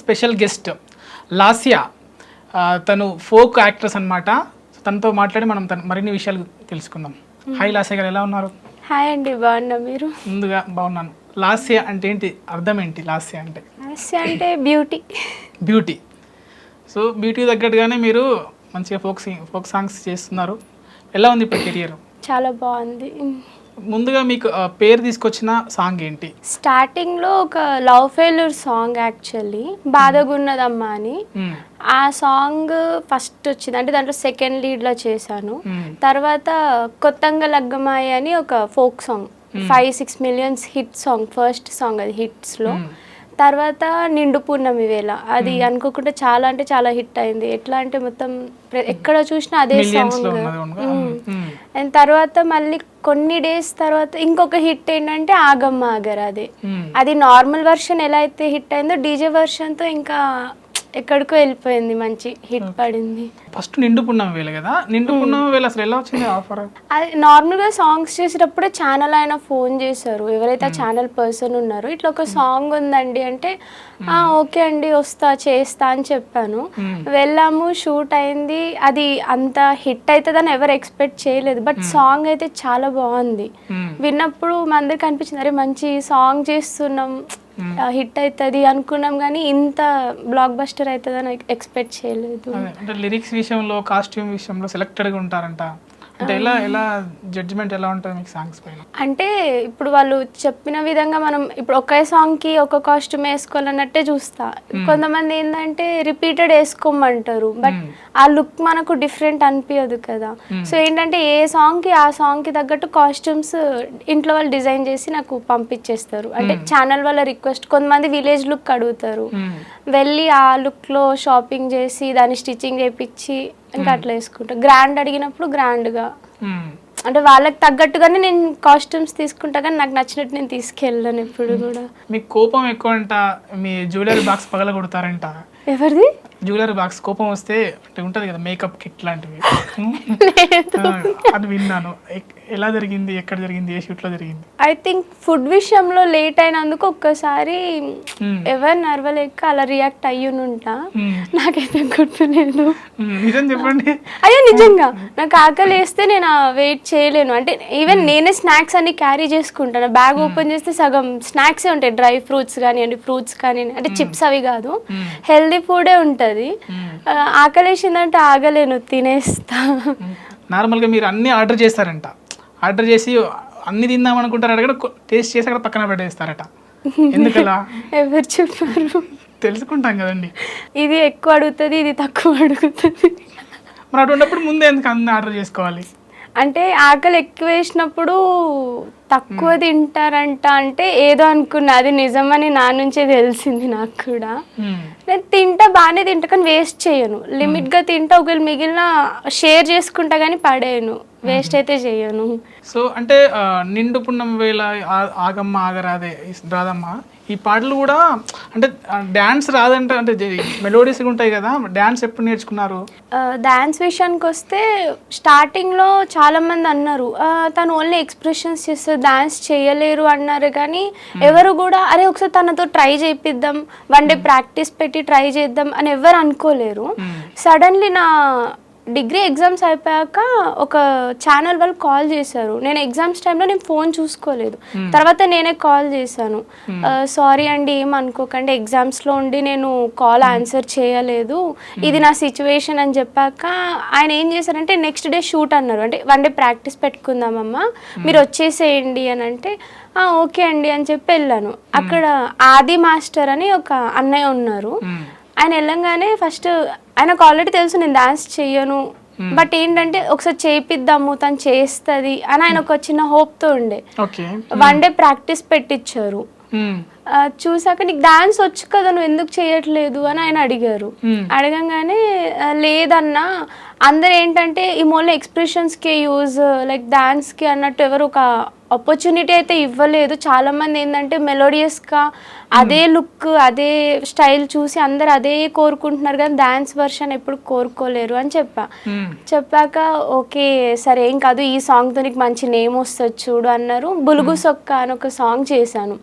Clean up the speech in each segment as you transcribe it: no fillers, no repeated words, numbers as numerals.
Special guest Lasya. తను folk actress అనమాట. తనతో మాట్లాడి మనం మరిన్ని విషయాలు తెలుసుకుందాం. హాయ్ లాస్యా గారు, ఎలా ఉన్నారు? హాయ్ అండి, బాగున్నా. మీరు? ముందుగా బాగున్నాను. లాస్యా అంటే ఏంటి, అర్థం ఏంటి? లాస్యా అంటే బ్యూటీ. బ్యూటీ. సో బ్యూటీ తగ్గట్టుగానే మీరు మంచిగా ఫోక్ సాంగ్స్ చేస్తున్నారు. ఎలా ఉంది ఇప్పుడు కెరియర్? చాలా బాగుంది. ముందుగా మీకు పేరు తీసుకొచ్చిన సాంగ్ ఏంటి? స్టార్టింగ్లో ఒక లవ్ ఫెయిల్యూర్ సాంగ్, యాక్చువల్లీ బాధగున్నదమ్మా అని. ఆ సాంగ్ ఫస్ట్ వచ్చింది, అంటే దాంట్లో సెకండ్ లీడ్లో చేశాను. తర్వాత కొత్తంగా లగ్గమాయి అని ఒక folk song, 5-6 millions hit song, first song అది హిట్స్లో. తర్వాత నిండు పూర్ణమి వేళ, అది అనుకోకుండా చాలా అంటే చాలా హిట్ అయింది. ఎట్లా అంటే మొత్తం ఎక్కడ చూసినా అదే సాంగ్. అండ్ తర్వాత మళ్ళీ కొన్ని డేస్ తర్వాత ఇంకొక హిట్ ఏంటంటే ఆగమ్మ ఆగర. అది నార్మల్ వర్షన్ ఎలా అయితే హిట్ అయిందో, డీజే వర్షన్తో ఇంకా ఎక్కడికో వెళ్ళిపోయింది, మంచి హిట్ పడింది. ఫస్ట్ నిండు పున్నమి వేళ కదా, నిండు పున్నమి వేళ అసలు ఎలా వచ్చింది ఆఫర్? అది నార్మల్గా సాంగ్స్ చేసేటప్పుడే ఛానల్ ఆయన ఫోన్ చేశారు, ఎవరైతే ఆ ఛానల్ పర్సన్ ఉన్నారో, ఇట్లా ఒక సాంగ్ ఉందండి అంటే ఓకే అండి వస్తా చేస్తా అని చెప్పాను. వెళ్ళాము, షూట్ అయింది. అది అంత హిట్ అవుతుందని ఎవరు ఎక్స్పెక్ట్ చేయలేదు, బట్ సాంగ్ అయితే చాలా బాగుంది. విన్నప్పుడు మా అందరికి అనిపించింది, అరే మంచి సాంగ్ చేస్తున్నాం, హిట్ అవుతుంది అనుకున్నాం, కానీ ఇంత బ్లాక్ బస్టర్ అవుతుందని ఎక్స్పెక్ట్ చేయలేదు. అంటే లిరిక్స్ విషయంలో, కాస్ట్యూమ్ విషయంలో సెలెక్టెడ్గా ఉంటారంట. అంటే ఎలా జడ్జిమెంట్ ఎలా ఉంటుంది మీకు సాంగ్స్ పైన? అంటే ఇప్పుడు వాళ్ళు చెప్పిన విధంగా మనం ఇప్పుడు ఒకే సాంగ్కి ఒక కాస్ట్యూమ్ వేసుకోవాలన్నట్టే చూస్తా. కొంతమంది ఏంటంటే రిపీటెడ్ వేసుకోమంటారు, బట్ ఆ లుక్ మనకు డిఫరెంట్ అనిపించదు కదా. సో ఏంటంటే ఏ సాంగ్కి ఆ సాంగ్కి తగ్గట్టు కాస్ట్యూమ్స్ ఇంట్లో వాళ్ళు డిజైన్ చేసి నాకు పంపించేస్తారు. అంటే ఛానల్ వాళ్ళ రిక్వెస్ట్, కొంతమంది విలేజ్ లుక్ అడుగుతారు, వెళ్ళి ఆ లుక్లో షాపింగ్ చేసి దాన్ని స్టిచ్చింగ్ చేయించి ఇంకా అట్లా వేసుకుంటా. గ్రాండ్ అడిగినప్పుడు గ్రాండ్గా, అంటే వాళ్ళకి తగ్గట్టుగానే నేను కాస్ట్యూమ్స్ తీసుకుంటా, కానీ నాకు నచ్చినట్టు నేను తీసుకెళ్ళాను ఎప్పుడు కూడా. మీకు కోపం ఎక్కువ అంట, మీ జ్యువెలరీ బాక్స్ పగల కొడతారంట. ఎవరిది? జ్యువెలరీ బాక్స్ కోపం వస్తే అంటే ఉంటుంది కదా, మేకప్ కిట్ లాంటివి, అది విన్నాను. ఎలా జరిగింది, ఎక్కడ జరిగింది, ఏ షూట్లో జరిగింది? ఐ థింక్ ఫుడ్ విషయంలో లేట్ అయినందుకు ఒక్కసారి ఎవరు నర్వలేక అలా రియాక్ట్ అయ్యునుంటా, నాకైతే గుర్తులేదు. నిజం చెప్పండి. అయ్యో నిజంగా నాకు ఆకలి వేస్తే నేను వెయిట్ చేయలేను. అంటే ఈవెన్ నేనే స్నాక్స్ అన్ని క్యారీ చేసుకుంటాను. బ్యాగ్ ఓపెన్ చేస్తే సగం స్నాక్సే ఉంటాయి, డ్రై ఫ్రూట్స్ కానివ్వండి, ఫ్రూట్స్ కానివ్వండి, అంటే చిప్స్ అవి కాదు, హెల్దీ ఫుడే ఉంటుంది. ఆకలి వేసిందంటే ఆగలేను, తినేస్తా. నార్మల్గా మీరు అన్నీ ఆర్డర్ చేస్తారంట, ఆర్డర్ చేసి అన్ని తిందాం అనుకుంటారట, కూడా టేస్ట్ చేసి అక్కడ పక్కన పెట్టేస్తారట. ఎందుకలా? ఎవరు చెప్పారు? తెలుసుకుంటాం కదండి. ఇది ఎక్కువ అడుగుతుంది, ఇది తక్కువ అడుగుతుంది. మరి అటువంటిప్పుడు ముందే ఎందుకు అన్ని ఆర్డర్ చేసుకోవాలి? అంటే ఆకలి ఎక్కువ వేసినప్పుడు తక్కువ తింటారంట అంటే ఏదో అనుకున్నా, అది నిజమని నా నుంచే తెలిసింది నాకు కూడా. నేను తింటా, బాగానే తింటా, కానీ వేస్ట్ చేయను, లిమిట్గా తింటా. ఒకవేళ మిగిలిన షేర్ చేసుకుంటా కానీ పడేయను, వేస్ట్ అయితే చేయను. సో అంటే నిండు పున్నమి వేళ, ఆగమ్మ ఆగరాదే రాదమ్మ, ఈ పాటలు కూడా అంటే డ్యాన్స్ రాదంటే, అంటే మెలోడీస్గా ఉంటాయి కదా, డ్యాన్స్ ఎప్పుడు నేర్చుకున్నారు? డ్యాన్స్ విషయానికి వస్తే స్టార్టింగ్లో చాలామంది అన్నారు తను ఓన్లీ ఎక్స్ప్రెషన్స్ చేస్తే డాన్స్ చేయలేరు అన్నారు, కానీ ఎవరు కూడా అరే ఒకసారి తనతో ట్రై చేయిద్దాం, 1 డే ప్రాక్టీస్ పెట్టి ట్రై చేద్దాం అని ఎవరు అనుకోలేరు. సడన్లీ నా డిగ్రీ ఎగ్జామ్స్ అయిపోయాక ఒక ఛానల్ వాళ్ళు కాల్ చేశారు. నేను ఎగ్జామ్స్ టైంలో నేను ఫోన్ చూసుకోలేదు, తర్వాత నేనే కాల్ చేశాను. సారీ అండి, ఏమనుకోకండి, ఎగ్జామ్స్లో ఉండి నేను కాల్ ఆన్సర్ చేయలేదు, ఇది నా సిచ్యువేషన్ అని చెప్పాక ఆయన ఏం చేశారంటే నెక్స్ట్ డే షూట్ అన్నారు. అంటే 1 డే ప్రాక్టీస్ పెట్టుకుందామమ్మా, మీరు వచ్చేసేయండి అని అంటే ఓకే అండి అని చెప్పి వెళ్ళాను. అక్కడ ఆది మాస్టర్ అని ఒక అన్నయ్య ఉన్నారు. ఆయన వెళ్ళంగానే ఫస్ట్ ఆయనకు ఆల్రెడీ తెలుసు నేను డాన్స్ చెయ్యను, బట్ ఏంటంటే ఒకసారి చేయిద్దాము, తను చేస్తుంది అని ఆయన ఒక చిన్న హోప్తో ఉండే. 1 డే ప్రాక్టీస్ పెట్టించారు. చూసాక నీకు డాన్స్ వచ్చు కదా, నువ్వు ఎందుకు చేయట్లేదు అని ఆయన అడిగారు. అడగంగానే లేదన్నా, అందరు ఏంటంటే ఈ మూల ఎక్స్ప్రెషన్స్కి యూజ్ లైక్ డాన్స్కి అన్నట్టు ఎవరు ఒక ఆపర్చునిటీ అయితే ఇవ్వలేదు. చాలామంది ఏంటంటే మెలోడియస్గా అదే లుక్, అదే స్టైల్ చూసి అందరు అదే కోరుకుంటున్నారు, కానీ డాన్స్ వర్షన్ ఎప్పుడు కోరుకోలేరు అని చెప్పాక ఓకే సరే ఏం కాదు, ఈ సాంగ్తో నీకు మంచి నేమ్ వస్తుంది చూడు అన్నారు. బులుగు సొక్క అని ఒక సాంగ్ చేశాను.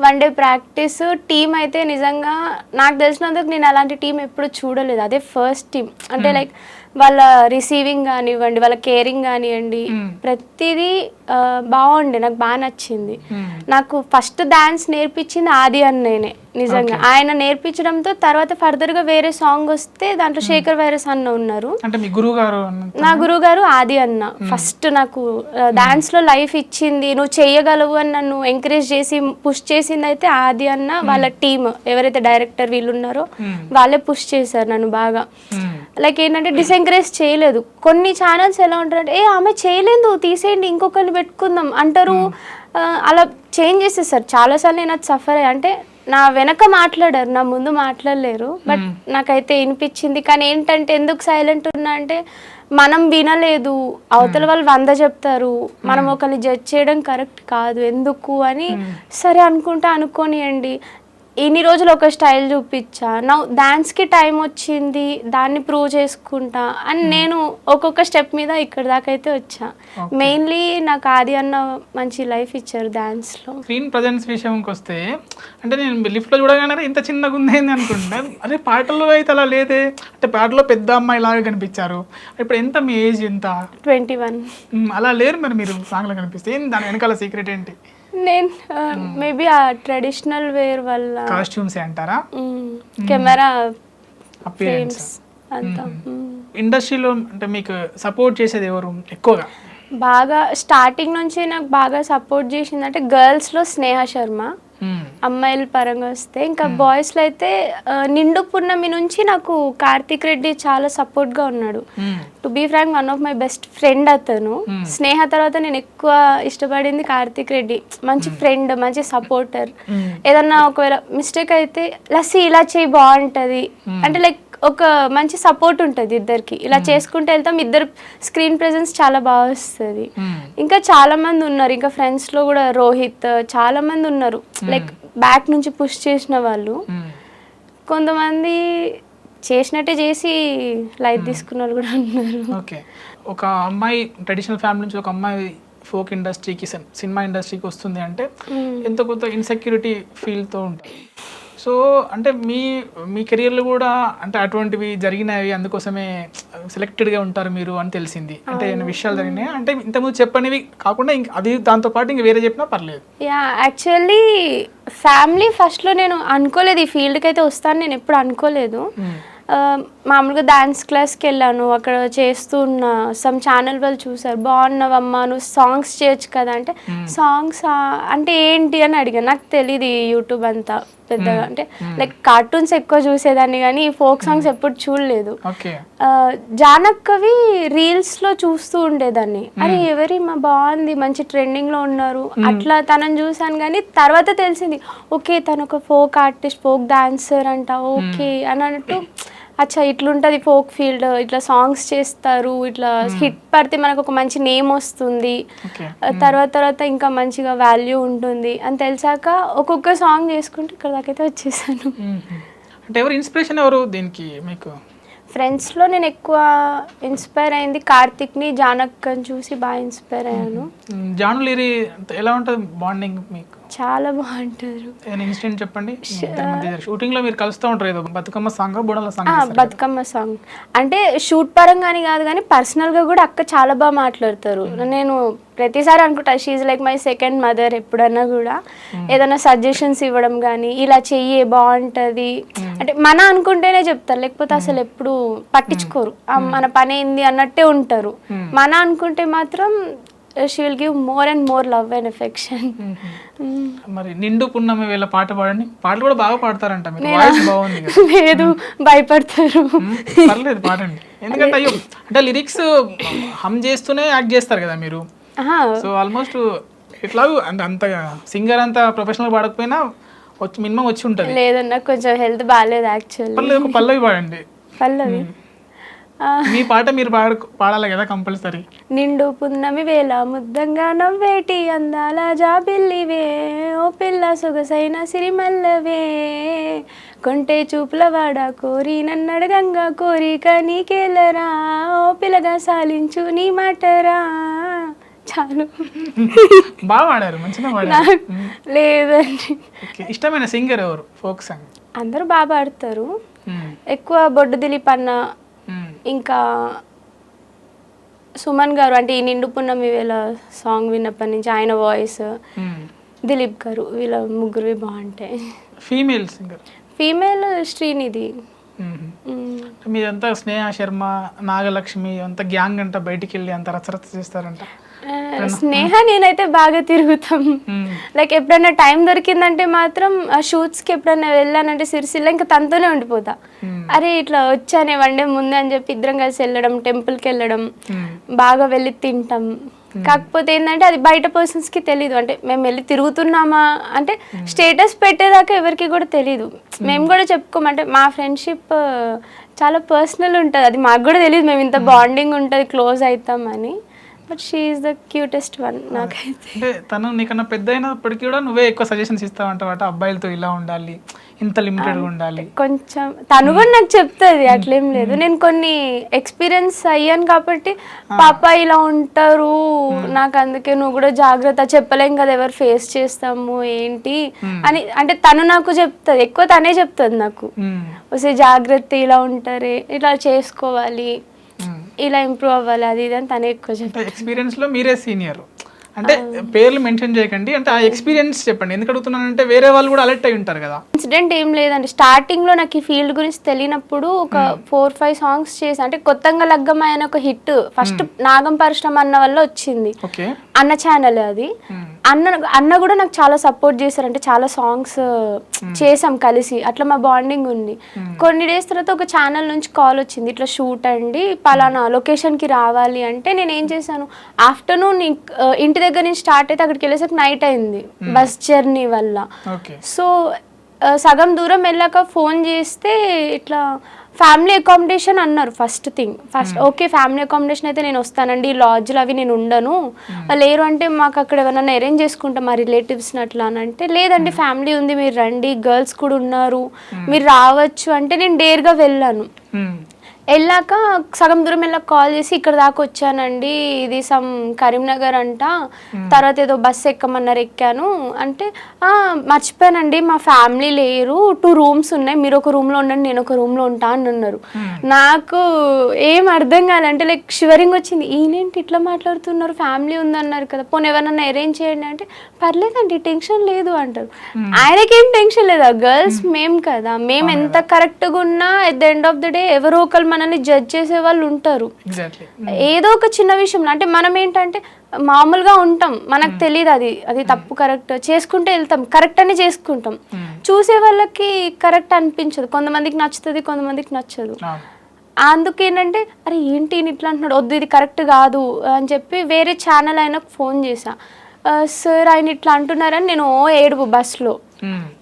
One day practice. టీం అయితే నిజంగా నాకు తెలిసినందుకు నేను అలాంటి టీం ఎప్పుడు చూడలేదు. అదే ఫస్ట్ టీం. అంటే లైక్ వాళ్ళ రిసీవింగ్ కానివ్వండి, వాళ్ళ కేరింగ్ కానివ్వండి, ప్రతిదీ బాగుండే. నాకు బాగా నచ్చింది. నాకు ఫస్ట్ డాన్స్ నేర్పించింది ఆది అన్నయ్యనే నిజంగా. ఆయన నేర్పించడంతో తర్వాత ఫర్దర్గా వేరే సాంగ్ వస్తే దాంట్లో శేఖర్ వైరస్ అన్న ఉన్నారు. అంటే మీ గురువు గారు? నా గురువు గారు ఆది అన్న. ఫస్ట్ నాకు డాన్స్లో లైఫ్ ఇచ్చింది, నువ్వు చెయ్యగలవు అని నన్ను ఎంకరేజ్ చేసి పుష్ చేసింది అయితే ఆది అన్న. వాళ్ళ టీమ్ ఎవరైతే డైరెక్టర్ వీళ్ళు ఉన్నారో వాళ్ళే పుష్ చేశారు నన్ను బాగా. లైక్ ఏంటంటే డిసెంకరేజ్ చేయలేదు. కొన్ని ఛానల్స్ ఎలా ఉంటారంటే ఆమె చేయలేదు తీసేయండి ఇంకొకరిని పెట్టుకుందాం అంటారు. అలా చేంజ్ చేసేసారు. చాలాసార్లు నేను అది సఫర్ అయ్యా. అంటే నా వెనక మాట్లాడారు, నా ముందు మాట్లాడలేరు. బట్ నాకైతే వినిపించింది. కానీ ఏంటంటే ఎందుకు సైలెంట్ ఉన్నా అంటే మనం వినలేదు, అవతల వాళ్ళు 100 చెప్తారు, మనం ఒకరిని జడ్జ్ చేయడం కరెక్ట్ కాదు ఎందుకు అని. సరే అనుకుంటే అనుకోనియండి. ఇన్ని రోజులు ఒక స్టైల్ చూపించా, నా డాన్స్కి టైం వచ్చింది, దాన్ని ప్రూవ్ చేసుకుంటా అని నేను ఒక్కొక్క స్టెప్ మీద ఇక్కడ దాకా అయితే వచ్చా. మెయిన్లీ నాకు ఆది అన్న మంచి లైఫ్ ఇచ్చారు డాన్స్లో. స్క్రీన్ ప్రజెన్స్ విషయంకి వస్తే అంటే నేను లిఫ్ట్లో చూడగానే ఇంత చిన్నగా ఉందేంది అనుకుంటున్నా. అదే పాటల్లో అయితే అలా లేదే. అంటే పాటలో పెద్ద అమ్మాయి లాగా కనిపించారు. ఇప్పుడు ఎంత మీ ఏజ్ ఎంత? 21. అలా లేరు మరి మీరు సాంగ్లో కనిపిస్తే. దాని వెనకాల సీక్రెట్ ఏంటి? నేను మేబీ ఆ ట్రెడిషనల్ వేర్ వల్ల కాస్ట్యూమ్స్ అంటారా? కెమెరా అపియరెన్స్ అంతా. ఇండస్ట్రీలో అంటే మీకు సపోర్ట్ చేసేది ఎవరు ఎక్కువగా? బాగా స్టార్టింగ్ నుంచి నాకు బాగా సపోర్ట్ చేసిందంటే గర్ల్స్లో స్నేహ శర్మ, అమ్మాయిల పరంగా వస్తే. ఇంకా బాయ్స్లో అయితే నిండు పున్నమి నుంచి నాకు కార్తిక్ రెడ్డి చాలా సపోర్ట్గా ఉన్నాడు. To be frank one of my best friend అతను. స్నేహ తర్వాత నేను ఎక్కువ ఇష్టపడింది కార్తిక్ రెడ్డి. మంచి ఫ్రెండ్, మంచి సపోర్టర్. ఏదన్నా ఒకవేళ మిస్టేక్ అయితే లస్సీ ఇలా చేయి బాగుంటుంది అంటే లైక్ ఒక మంచి సపోర్ట్ ఉంటుంది ఇద్దరికి. ఇలా చేసుకుంటూ వెళ్తాం, ఇద్దరు స్క్రీన్ ప్రెజెన్స్ చాలా బాగా వస్తుంది. ఇంకా చాలా మంది ఉన్నారు, ఇంకా ఫ్రెండ్స్లో కూడా రోహిత్, చాలా మంది ఉన్నారు లైక్ బ్యాక్ నుంచి పుష్ చేసిన వాళ్ళు. కొంతమంది చేసినట్టే చేసి లైట్ తీసుకున్న వాళ్ళు కూడా ఉన్నారు. ఓకే, ఒక అమ్మాయి ట్రెడిషనల్ ఫ్యామిలీ నుంచి ఒక అమ్మాయి ఫోక్ ఇండస్ట్రీకి, సినిమా ఇండస్ట్రీకి వస్తుంది అంటే ఎంతో కొంత ఇన్సెక్యూరిటీ ఫీల్తో ఉంటుంది. సో అంటే మీ కెరియర్లో కూడా అంటే అటువంటివి జరిగినవి, అందుకోసమే సెలెక్టెడ్గా ఉంటారు మీరు అని తెలిసింది. అంటే ఏమైనా విషయాలు జరిగినాయి అంటే ఇంతకుముందు చెప్పనివి కాకుండా ఇంకా అది దాంతోపాటు ఇంక వేరే చెప్పినా పర్లేదు? యాక్చువల్లీ ఫ్యామిలీ ఫస్ట్లో నేను అనుకోలేదు ఈ ఫీల్డ్కి అయితే వస్తాను, నేను ఎప్పుడు అనుకోలేదు. మామూలుగా డాన్స్ క్లాస్కి వెళ్ళాను, అక్కడ చేస్తూ ఉన్న సమ్ ఛానల్ వాళ్ళు చూసారు, బాగున్నావమ్మా నువ్వు సాంగ్స్ చేయొచ్చు కదా అంటే, సాంగ్స్ అంటే ఏంటి అని అడిగాను. నాకు తెలియదు యూట్యూబ్ అంతా పెద్దగా, అంటే లైక్ కార్టూన్స్ ఎక్కువ చూసేదాన్ని కానీ ఫోక్ సాంగ్స్ ఎప్పుడు చూడలేదు. జానక్కవి రీల్స్లో చూస్తూ ఉండేదాన్ని. అరే ఎవరి మా బాగుంది, మంచి ట్రెండింగ్లో ఉన్నారు అట్లా తనని చూసాను. కానీ తర్వాత తెలిసింది ఓకే తను ఒక ఫోక్ ఆర్టిస్ట్, ఫోక్ డాన్సర్ అంట. ఓకే అని అన్నట్టు అచ్చా ఇట్లుంటుంది ఫోక్ ఫీల్డ్, ఇట్లా సాంగ్స్ చేస్తారు, ఇట్లా హిట్ పడితే మనకు ఒక మంచి నేమ్ వస్తుంది, తర్వాత ఇంకా మంచిగా వాల్యూ ఉంటుంది అని తెలిసాక ఒక్కొక్క సాంగ్ చేసుకుంటూ ఇక్కడ దాకైతే వచ్చేసాను. అంటే ఎవరు ఇన్స్పిరేషన్ ఎవరు దీనికి మీకు? ఫ్రెండ్స్లో నేను ఎక్కువ ఇన్స్పైర్ అయింది కార్తిక్ని, జానక్కని చూసి బాగా ఇన్స్పైర్ అయ్యాను. జాను లిరి ఎలా ఉంటుంది బాండింగ్ మీకు? చాలా బాగుంటారు. ఇన్సిడెంట్ చెప్పండి. షూటింగ్ లో మీరు కలుస్తూ ఉంటారు, ఏదో బతుకమ్మ సాంగ్, బుడల సాంగ్? బతుకమ్మ సాంగ్ అంటే షూట్ పరంగాని కాదు కానీ పర్సనల్ గా కూడా అక్క చాలా బాగా మాట్లాడతారు. నేను ప్రతిసారి అనుకుంటా she's like my second mother. ఎప్పుడన్నా కూడా ఏదైనా సజెషన్స్ ఇవ్వడం కానీ ఇలా చెయ్యి బాగుంటుంది అంటే మన అనుకుంటేనే చెప్తారు, లేకపోతే అసలు ఎప్పుడు పట్టించుకోరు, మన పని ఏంది అన్నట్టే ఉంటారు. మన అనుకుంటే మాత్రం she will give more and more love and affection. మరి నిండు పున్నమి వేళ పాట పాడండి. పాటలు కూడా బాగా పాడతారంట మీరు, వాయిస్ బాగుంది కదా? లేదు భయపడతారు. పర్లేదు పాడండి, ఎందుకంటే అయ్యో అంటే లిరిక్స్ హమ్ చేస్తూనే యాక్ట్ చేస్తారు కదా మీరు. సో ఆల్మోస్ట్ ఇట్లా అంటే అంతగా సింగర్ అంతా ప్రొఫెషనల్ పాడకపోయినా వచ్చి మినిమం వచ్చి ఉంటుంది. లేదన్నా కొంచెం హెల్త్ బాగాలేదు యాక్చువల్లీ. పర్లేదు ఒక పల్లవి పాడండి. పల్లవి మీ పాట మీరు పాడాలి కదా కంపల్సరీ. నిండు పున్నమి వేళ ముద్దంగా నవ్వేటి అందాల జాబిల్లివే, ఓ పిల్ల సొగసైన సిరిమల్లవే, కొంటే చూపుల వాడ కోరి నన్నడగంగా కోరిక నీకేలరా, ఓ పిల్లగా సాలించు నీ మాటరా, చాలు. బాగా పాడారు, మంచిగా పాడారు. నాకు లేదండి. ఓకే, ఇష్టమైన సింగర్ ఎవరు ఫోక్ సాంగ్? అందరూ బాగా పాడతారు. ఎక్కువ బొడ్డు దిలీప్ అన్న, ఇంకా సుమన్ గారు, అంటే ఈ నిండు పున్నమి వేళ సాంగ్ విన్నప్పటి నుంచి ఆయన వాయిస్, దిలీప్ గారు, వీళ్ళ ముగ్గురువి బాగుంటాయి. Female singer? ఫీమేల్ శ్రీనిధి. మీరంతా స్నేహ శర్మ, నాగలక్ష్మి అంతా గ్యాంగ్ అంట బయటికి వెళ్ళి అంత రచరచ చేస్తారంట. స్నేహ నేనైతే బాగా తిరుగుతాం. లైక్ ఎప్పుడైనా టైం దొరికిందంటే మాత్రం షూట్స్కి ఎప్పుడైనా వెళ్ళానంటే సిరిసిల్ల ఇంకా తనతోనే ఉండిపోతా. అరే ఇట్లా వచ్చానే వన్ డే ముందే అని చెప్పి ఇద్దరం కలిసి వెళ్ళడం, టెంపుల్కి వెళ్ళడం, బాగా వెళ్ళి తింటాం. కాకపోతే ఏంటంటే అది బయట పర్సన్స్కి తెలీదు. అంటే మేము వెళ్ళి తిరుగుతున్నామా అంటే స్టేటస్ పెట్టేదాకా ఎవరికి కూడా తెలీదు. మేము కూడా చెప్పుకోమంటే మా ఫ్రెండ్షిప్ చాలా పర్సనల్ ఉంటుంది, అది మాకు కూడా తెలియదు మేము ఇంత బాండింగ్ ఉంటుంది, క్లోజ్ అవుతామని. But she is the cutest one నాకైతే. అంటే తను నీకన్నా పెద్ద అయినప్పటికీ కూడా నువ్వే ఎక్కువ సజెషన్స్ ఇస్తావంట, అబ్బాయిలతో ఇలా ఉండాలి, ఇంత లిమిటెడ్గా ఉండాలి. కొంచెం తను కూడా నాకు చెప్తుంది, అట్లేం లేదు. నేను కొన్ని ఎక్స్పీరియన్స్ అయ్యాను కాబట్టి పాప ఇలా ఉంటారు నాకు, అందుకే నువ్వు కూడా జాగ్రత్త, చెప్పలేం కదా ఎవరు ఫేస్ చేస్తాము ఏంటి అని. అంటే తను నాకు చెప్తుంది, ఎక్కువ తనే చెప్తుంది నాకు, వస్తే జాగ్రత్త, ఇలా ఉంటారే, ఇలా చేసుకోవాలి, ఇలా ఇంప్రూవ్ అవ్వాలి, అది ఇది అని తనే ఎక్కువ చెప్తాను. ఎక్స్పీరియన్స్ లో మీరే సీనియర్ అంటే పేర్లు మెన్షన్ చేయకండి, అంటే ఆ ఎక్స్పీరియన్స్ చెప్పండి. ఎందుకు అడుగుతున్నానంటే వేరే వాళ్ళు కూడా అలర్ట్ అయి ఉంటారు కదా. ఇన్సిడెంట్ ఏం లేదండి, స్టార్టింగ్ లో నాకు ఈ ఫీల్డ్ గురించి తెలియనప్పుడు ఒక 4-5 సాంగ్స్ చేసి, అంటే కొత్తగా లగ్గమ్మ అనే ఒక హిట్ ఫస్ట్ నాగం పరిశ్రమ అన్న వల్ల వచ్చింది, అన్న ఛానల్ అది. అన్న కూడా నాకు చాలా సపోర్ట్ చేశారు, అంటే చాలా సాంగ్స్ చేసాం కలిసి, అట్లా మా బాండింగ్ ఉంది. కొన్ని డేస్ తర్వాత ఒక ఛానల్ నుంచి కాల్ వచ్చింది, ఇట్లా షూట్ అండి పలానా లొకేషన్ కి రావాలి అంటే. నేను ఏం చేశాను, ఆఫ్టర్నూన్ ఇంటి దగ్గర నుంచి స్టార్ట్ అయితే అక్కడికి వెళ్ళేసరికి నైట్ అయింది బస్ జర్నీ వల్ల. సో సగం దూరం వెళ్ళాక ఫోన్ చేస్తే ఇట్లా ఫ్యామిలీ అకామిడేషన్ అన్నారు first thing. Okay family accommodation అయితే నేను వస్తానండి, లాడ్జ్లు అవి నేను ఉండను, లేరు అంటే మాకు అక్కడ ఎవరైనా అరేంజ్ చేసుకుంటాం మా రిలేటివ్స్ని అట్లా అని అంటే, లేదండి ఫ్యామిలీ ఉంది మీరు రండి, గర్ల్స్ కూడా ఉన్నారు మీరు రావచ్చు అంటే నేను డేర్గా వెళ్ళాను. వెళ్ళాక సగం దూరం వెళ్ళాక కాల్ చేసి ఇక్కడ దాకా వచ్చానండి, ఇది సమ్ కరీంనగర్ అంట, తర్వాత ఏదో బస్సు ఎక్కమన్నారు, ఎక్కాను అంటే మర్చిపోయానండి మా ఫ్యామిలీ లేరు, 2 రూమ్స్ ఉన్నాయి, మీరు ఒక రూమ్లో ఉండండి నేను ఒక రూమ్లో ఉంటా అని అన్నారు. నాకు ఏం అర్థం కాదంటే లైక్ షివరింగ్ వచ్చింది, ఈయనేంటి ఇట్లా మాట్లాడుతున్నారు, ఫ్యామిలీ ఉందన్నారు కదా, పోనీ ఎవరన్నా అరేంజ్ చేయండి అంటే పర్లేదండి టెన్షన్ లేదు అంటారు. ఆయనకేం టెన్షన్ లేదా, గర్ల్స్ మేము కదా, మేము ఎంత కరెక్ట్గా ఉన్నా at the end of the day ఎవరో ఒకరు మనల్ని జడ్జ్ చేసే వాళ్ళు ఉంటారు. ఏదో ఒక చిన్న విషయంలో అంటే మనం ఏంటంటే మామూలుగా ఉంటాం, మనకు తెలియదు అది తప్పు కరెక్ట్, చేసుకుంటే వెళ్తాం, కరెక్ట్ అని చేసుకుంటాం. చూసే వాళ్ళకి కరెక్ట్ అనిపించదు, కొంతమందికి నచ్చుతుంది కొంతమందికి నచ్చదు. అందుకేంటంటే అరే ఏంటి ఇట్లా అంటున్నాడు, వద్దు ఇది కరెక్ట్ కాదు అని చెప్పి వేరే ఛానల్ ఆయనకు ఫోన్ చేశా. సార్ ఆయన ఇట్లా అంటున్నారని నేను ఏడుపు బస్లో,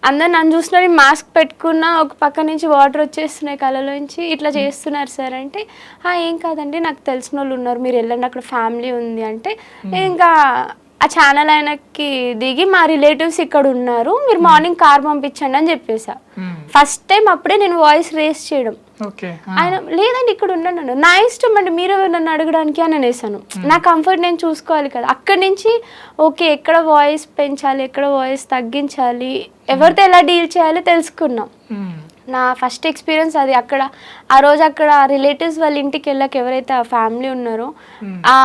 అందరు నన్ను చూస్తున్నారు, మాస్క్ పెట్టుకున్నా, ఒక పక్క నుంచి వాటర్ వచ్చేస్తున్నాయి కళ్ళలోంచి, ఇట్లా చేస్తున్నారు సార్ అంటే ఏం కాదండి నాకు తెలిసిన వాళ్ళు ఉన్నారు మీరు వెళ్ళండి అక్కడ ఫ్యామిలీ ఉంది అంటే. ఇంకా ఆ ఛానల్ ఆయనకి దిగి మా రిలేటివ్స్ ఇక్కడ ఉన్నారు మీరు మార్నింగ్ కార్ పంపించండి అని చెప్పేసా. ఫస్ట్ టైం అప్పుడే నేను వాయిస్ రేస్ చేయడం. ఆయన లేదండి ఇక్కడ ఉండండి, నా ఇష్టం అండి మీరు నన్ను అడగడానికి అని అనేసాను. నా కంఫర్ట్ నేను చూసుకోవాలి కదా. అక్కడి నుంచి ఓకే ఎక్కడ వాయిస్ పెంచాలి ఎక్కడ వాయిస్ తగ్గించాలి ఎవరితో ఎలా డీల్ చేయాలో తెలుసుకున్నాం. నా ఫస్ట్ ఎక్స్పీరియన్స్ అది. అక్కడ ఆ రోజు అక్కడ రిలేటివ్స్ వాళ్ళ ఇంటికి వెళ్ళాక ఎవరైతే ఆ ఫ్యామిలీ ఉన్నారో ఆ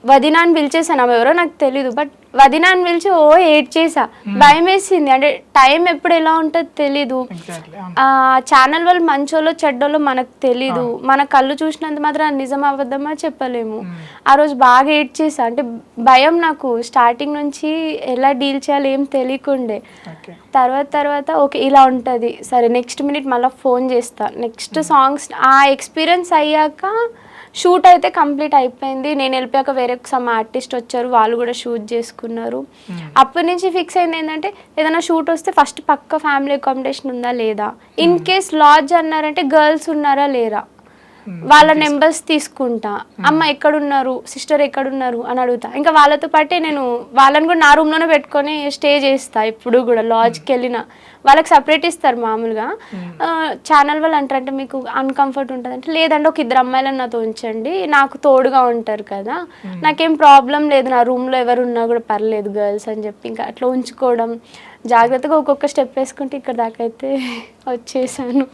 వదినాన్ని పిలిచేసాను, ఆమె ఎవరో నాకు తెలీదు, బట్ వదినాన్ని పిలిచి ఏడ్ చేసా, భయం వేసింది. అంటే టైం ఎప్పుడు ఎలా ఉంటుందో తెలీదు, ఆ ఛానల్ వాళ్ళు మంచోళ్ళో చెడ్డోళ్ళో మనకు తెలీదు, మన కళ్ళు చూసినంత మాత్రం నిజం అబద్ధమా చెప్పలేము. ఆ రోజు బాగా ఏడ్ చేసా, అంటే భయం నాకు స్టార్టింగ్ నుంచి ఎలా డీల్ చేయాలి ఏం తెలియకుండే. తర్వాత ఓకే ఇలా ఉంటుంది సరే నెక్స్ట్ మినిట్ మళ్ళీ ఫోన్ చేస్తా, నెక్స్ట్ సాంగ్స్. ఆ ఎక్స్పీరియన్స్ అయ్యాక షూట్ అయితే కంప్లీట్ అయిపోయింది. నేను వెళ్ళిపోయాక వేరే సమ్ ఆర్టిస్ట్ వచ్చారు, వాళ్ళు కూడా షూట్ చేసుకున్నారు. అప్పటి నుంచి ఫిక్స్ అయింది ఏంటంటే ఏదైనా షూట్ వస్తే ఫస్ట్ పక్క ఫ్యామిలీ అకామిడేషన్ ఉందా లేదా, ఇన్ కేస్ లాడ్జ్ అన్నారంటే గర్ల్స్ ఉన్నారా లేరా, వాళ్ళ నెంబర్స్ తీసుకుంటా, అమ్మ ఎక్కడున్నారు, సిస్టర్ ఎక్కడున్నారు అని అడుగుతా. ఇంకా వాళ్ళతో పాటే నేను వాళ్ళని కూడా నా రూమ్లోనే పెట్టుకొని స్టే చేస్తా. ఇప్పుడు కూడా లాడ్జ్కి వెళ్ళిన వాళ్ళకి సపరేట్ ఇస్తారు మామూలుగా. ఛానల్ వాళ్ళు అంటారు అంటే మీకు అన్కంఫర్ట్ ఉంటుంది అంటే, లేదంటే ఒక 2 అమ్మాయిలను నాతో ఉంచండి, నాకు తోడుగా ఉంటారు కదా, నాకేం ప్రాబ్లం లేదు, నా రూమ్లో ఎవరు ఉన్నా కూడా పర్లేదు గర్ల్స్ అని చెప్పి ఇంకా అట్లా ఉంచుకోవడం. జాగ్రత్తగా ఒక్కొక్క స్టెప్ వేసుకుంటే ఇక్కడ దాకా అయితే వచ్చేసాను.